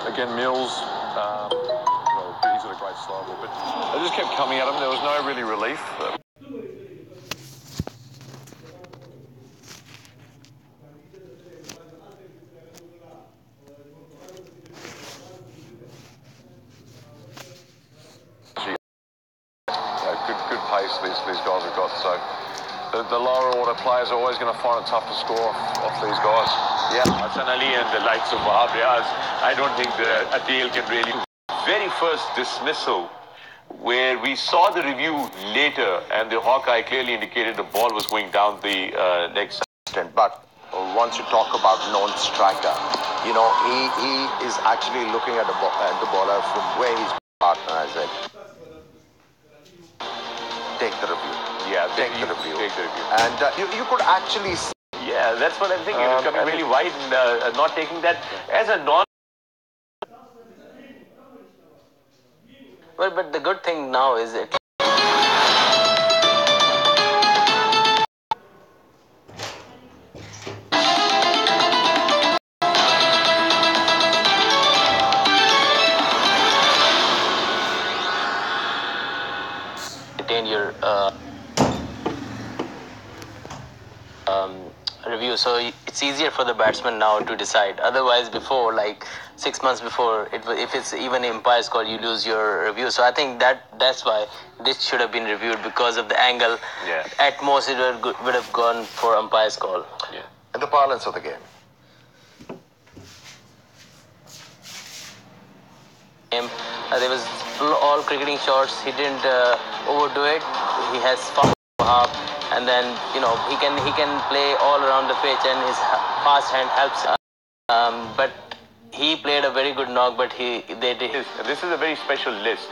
again, Mills, he's got a great style, but they just kept coming at him. There was no really relief. Good pace these guys have got. So the lower order players are always going to find it tough to score off these guys. Yeah, Hassan Ali and the likes of Wahab Riaz, I don't think a deal can really. Very first dismissal, where we saw the review later, and the Hawkeye clearly indicated the ball was going down the leg side. But once you talk about non-striker, he is actually looking at the baller from where his partner is at. Take the review. Yeah, take the review. And you could actually see. Yeah, that's what I'm thinking. Coming really wide and not taking that as a non. Well, but the good thing now is it. Retain your review, so it's easier for the batsman now to decide. Otherwise, before, like 6 months before, if it's even an umpire's call, you lose your review. So I think that's why this should have been reviewed, because of the angle. Yeah. At most, it would have gone for umpire's call. Yeah. And the balance of the game. There was all cricketing shots. He didn't overdo it. He has half, and then he can play all around the pitch, and his fast hand helps. But he played a very good knock. But This is a very special list.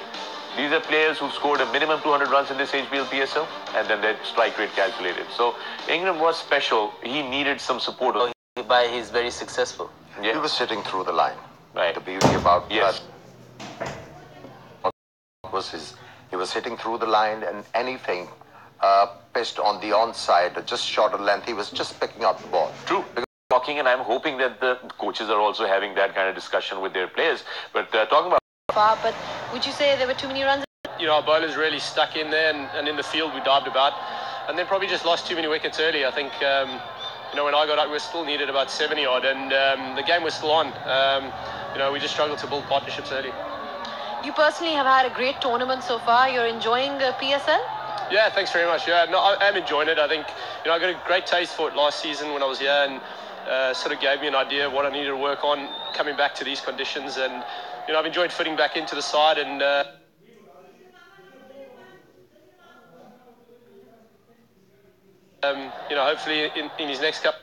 These are players who scored a minimum 200 runs in this HBL PSL, and then their strike rate calculated. So Ingram was special. He needed some support. He's very successful. Yeah. He was sitting through the line. Right. The beauty about yes. He was hitting through the line, and anything pitched on the onside, just short of length, he was just picking up the ball. True. Talking, and I'm hoping that the coaches are also having that kind of discussion with their players. But talking about. But would you say there were too many runs? Our bowlers really stuck in there, and in the field we dived about, and then probably just lost too many wickets early. I think, when I got out, we still needed about 70 odd, and the game was still on. We just struggled to build partnerships early. You personally have had a great tournament so far. You're enjoying PSL? Yeah, thanks very much. Yeah, no, I am enjoying it. I think, I got a great taste for it last season when I was here, and sort of gave me an idea of what I needed to work on coming back to these conditions. And, I've enjoyed fitting back into the side, and hopefully in his next couple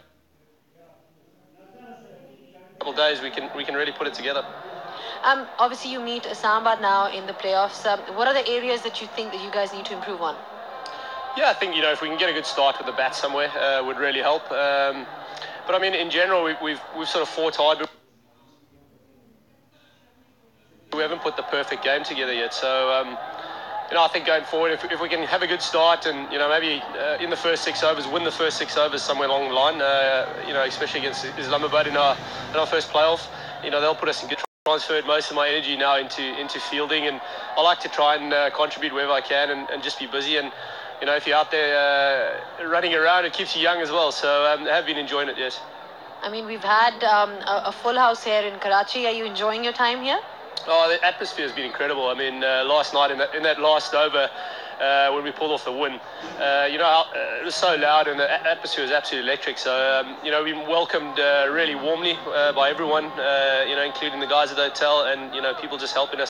of days we can really put it together. Obviously you meet Islamabad now in the playoffs. What are the areas that you think that you guys need to improve on? Yeah, I think if we can get a good start with the bat somewhere, would really help. But I mean, in general, we've sort of fought hard. We haven't put the perfect game together yet. So I think going forward, if we can have a good start and maybe in the first 6 overs, win the first 6 overs somewhere along the line, especially against Islamabad in our first playoff, they'll put us in good. Transferred most of my energy now into fielding, and I like to try and contribute wherever I can and just be busy. And if you're out there running around, it keeps you young as well. So I have been enjoying it, yes. I mean, we've had a full house here in Karachi. Are you enjoying your time here? Oh, the atmosphere has been incredible. I mean, last night in that last over, when we pulled off the win, it was so loud, and the atmosphere was absolutely electric. So we were welcomed really warmly by everyone, including the guys at the hotel, and people just helping us